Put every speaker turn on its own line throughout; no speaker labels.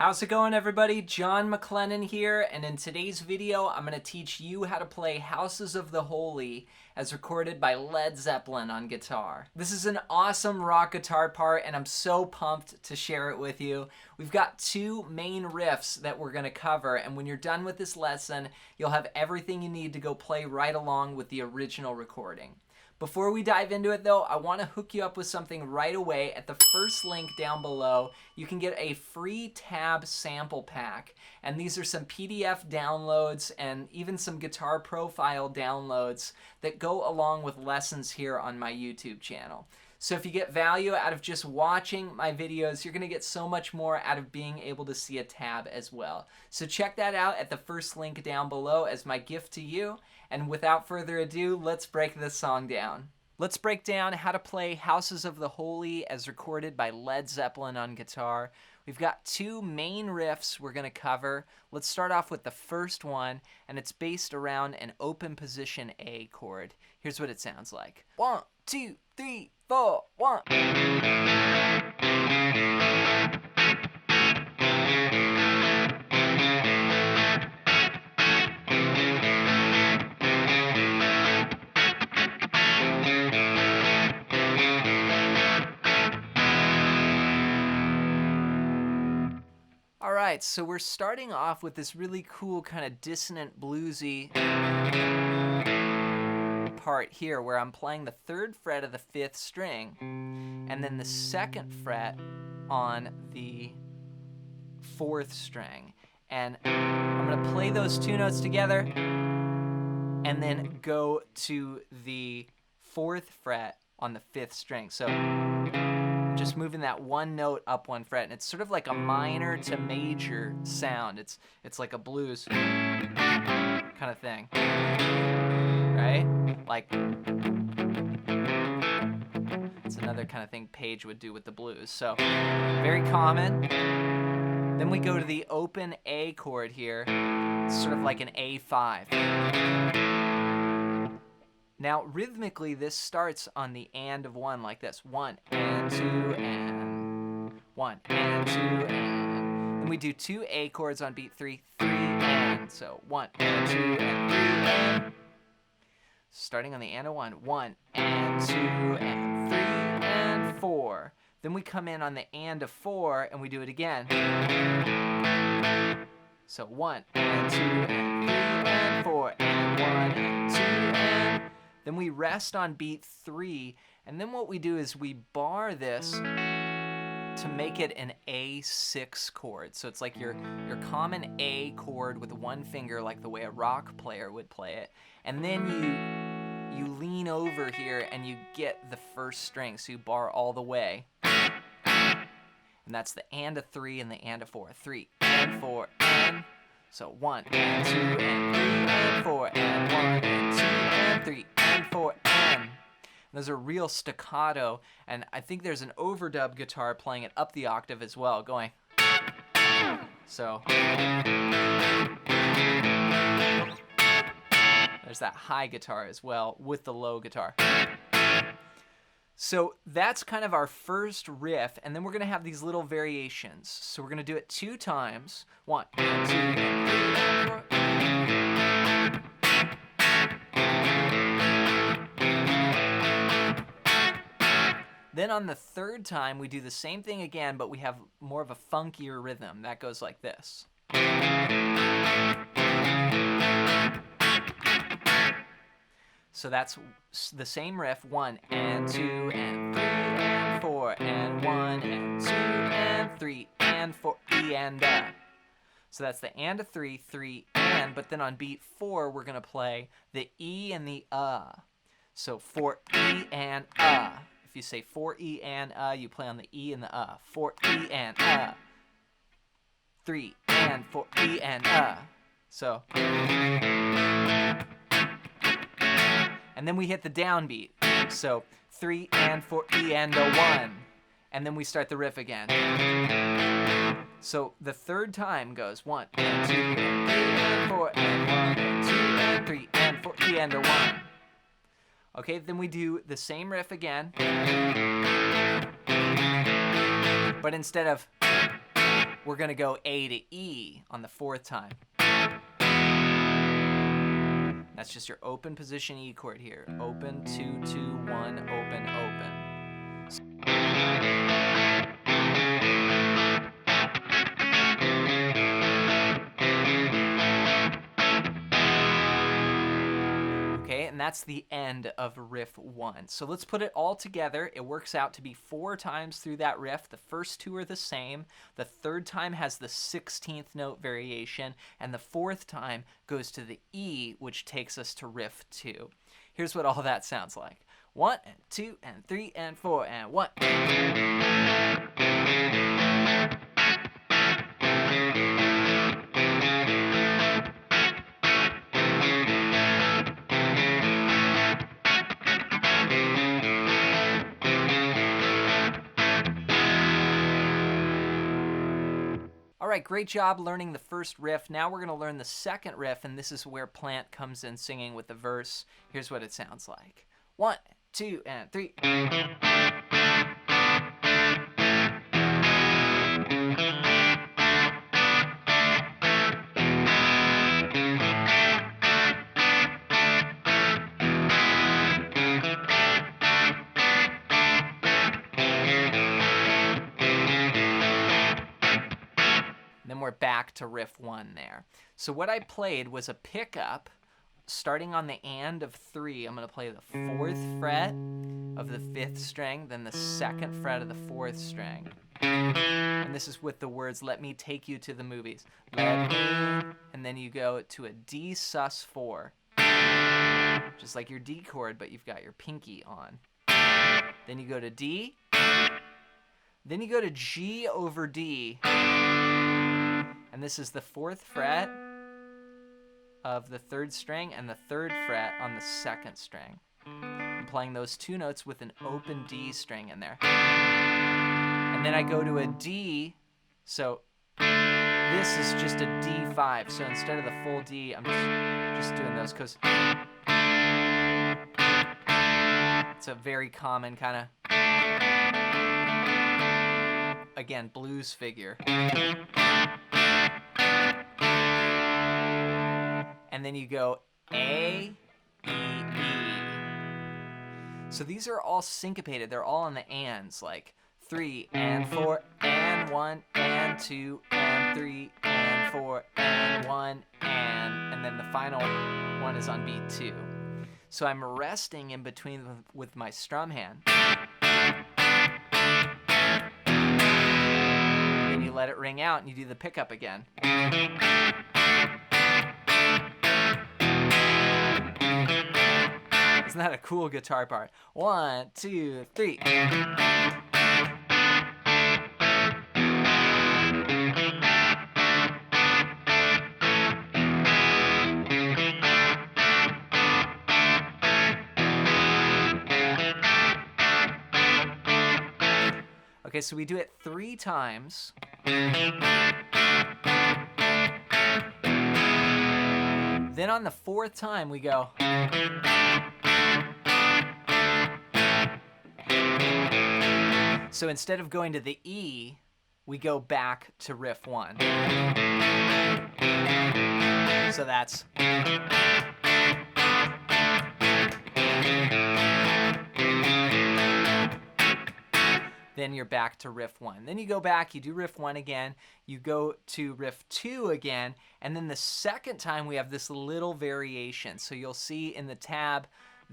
How's it going, everybody? John MacLennan here, and in today's video I'm going to teach you how to play Houses of the Holy as recorded by Led Zeppelin on guitar. This is an awesome rock guitar part and I'm so pumped to share it with you. We've got two main riffs that we're going to cover, and when you're done with this lesson you'll have everything you need to go play right along with the original recording. Before we dive into it though, I want to hook you up with something right away. At the first link down below, you can get a free tab sample pack. And these are some PDF downloads and even some guitar profile downloads that go along with lessons here on my YouTube channel. So if you get value out of just watching my videos, you're going to get so much more out of being able to see a tab as well. So check that out at the first link down below as my gift to you. And without further ado, let's break this song down. Let's break down how to play Houses of the Holy as recorded by Led Zeppelin on guitar. We've got two main riffs we're going to cover. Let's start off with the first one, and it's based around an open position A chord. Here's what it sounds like. 1, 2, 3, 4, 1. Alright, so we're starting off with this really cool kind of dissonant bluesy part here where I'm playing the 3rd fret of the 5th string and then the 2nd fret on the 4th string. And I'm going to play those two notes together and then go to the 4th fret on the 5th string. So just moving that one note up one fret, and it's sort of like a minor to major sound. It's like a blues kind of thing, right? Like it's another kind of thing Page would do with the blues. So very common. Then we go to the open A chord here. It's sort of like an A5. Now, rhythmically, this starts on the and of 1 like this. 1 and 2 and 1 and 2 and. Then we do 2 A chords on beat 3, 3 and. So 1 and 2 and 3 and. Starting on the and of 1, 1 and 2 and 3 and 4. Then we come in on the and of 4 and we do it again. So 1 and 2 and 3 and 4 and 1 and 2 and. Then we rest on beat 3, and then what we do is we bar this to make it an A6 chord. So it's like your common A chord with one finger, like the way a rock player would play it. And then you lean over here and you get the 1st string, so you bar all the way. And that's the and of 3 and the and of 4. 3 and 4 and. So 1 and 2 and 3 and 4 and 1 and 2 and 3 and 4 and. Those are real staccato, and I think there's an overdub guitar playing it up the octave as well, going. So there's that high guitar as well with the low guitar. So that's kind of our first riff, and then we're going to have these little variations. So we're going to do it 2 times. 1 and 2 and 3 and 4. Then on the 3rd time, we do the same thing again, but we have more of a funkier rhythm. That goes like this. So that's the same riff, 1 and 2 and 3 and 4 and 1 and 2 and 3 and 4 E and A. So that's the and of 3, 3 and, but then on beat 4 we're going to play the E and the So 4 E and If you say 4 E and you play on the E and the 4 E and 3 and 4 E and So. And then we hit the downbeat. So 3 and 4 E and a 1. And then we start the riff again. So the 3rd time goes 1 and 2 and 3 and 4 and 1 and 2 and 3 and 4 E and a 1. Okay, then we do the same riff again. But instead of we're gonna go A to E on the 4th time. That's just your open position E chord here. Open, 2, 2, 1, open, open. Okay, and that's the end of riff 1. So let's put it all together. It works out to be 4 times through that riff. The first 2 are the same. The 3rd time has the 16th note variation, and the 4th time goes to the E, which takes us to riff 2. Here's what all that sounds like. 1 and 2 and 3 and 4 and 1. All right, great job learning the first riff. Now we're going to learn the second riff, and this is where Plant comes in singing with the verse. Here's what it sounds like. 1, 2, and 3. Then we're back to riff 1 there. So what I played was a pickup starting on the and of 3. I'm going to play the 4th fret of the 5th string, then the 2nd fret of the 4th string. And this is with the words, let me take you to the movies. Let me, and then you go to a D sus4. Just like your D chord, but you've got your pinky on. Then you go to D. Then you go to G over D. And this is the 4th fret of the 3rd string and the 3rd fret on the 2nd string. I'm playing those 2 notes with an open D string in there. And then I go to a D, so this is just a D5. So instead of the full D, I'm just doing those because it's a very common kind of, again, blues figure. And then you go A, E, E. So these are all syncopated. They're all on the ands, like 3 and 4 and 1 and 2 and 3 and 4 and 1 and then the final one is on beat 2. So I'm resting in between with my strum hand. Then you let it ring out and you do the pickup again. Isn't that a cool guitar part? 1, 2, 3. Okay, so we do it 3 times. Then on the 4th time we go. So instead of going to the E, we go back to riff 1. So that's. Then you're back to riff 1. Then you go back, you do riff 1 again, you go to riff 2 again, and then the second time we have this little variation. So you'll see in the tab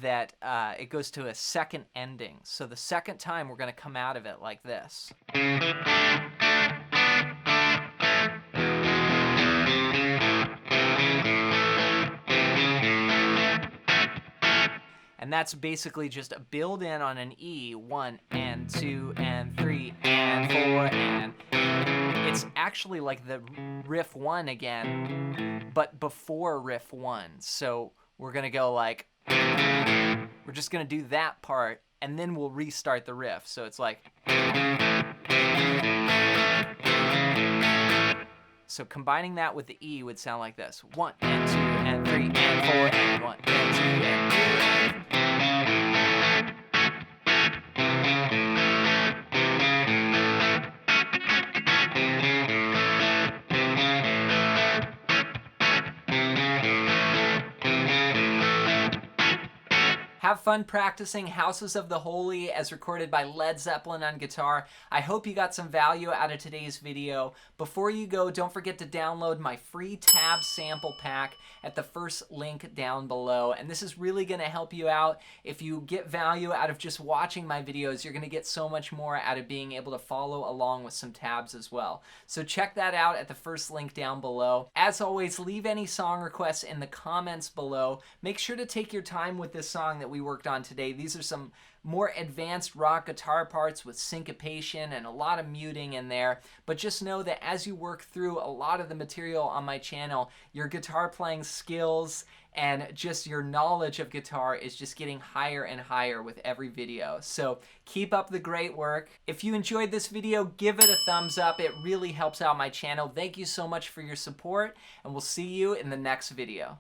that it goes to a second ending. So the second time we're going to come out of it like this. And that's basically just a build in on an E, 1 and 2 and 3 and 4 and it's actually like the riff 1 again, but before riff 1. So we're going to go like, we're just going to do that part and then we'll restart the riff. So it's like, so combining that with the E would sound like this. 1 and 2 and 3 and 4 and 1 and 2 and 3. Have fun practicing Houses of the Holy as recorded by Led Zeppelin on guitar. I hope you got some value out of today's video. Before you go, don't forget to download my free tab sample pack at the first link down below. And this is really going to help you out. If you get value out of just watching my videos, you're going to get so much more out of being able to follow along with some tabs as well. So check that out at the first link down below. As always, leave any song requests in the comments below. Make sure to take your time with this song that we worked on today. These are some more advanced rock guitar parts with syncopation and a lot of muting in there. But just know that as you work through a lot of the material on my channel, your guitar playing skills and just your knowledge of guitar is just getting higher and higher with every video. So keep up the great work. If you enjoyed this video, give it a thumbs up. It really helps out my channel. Thank you so much for your support, and we'll see you in the next video.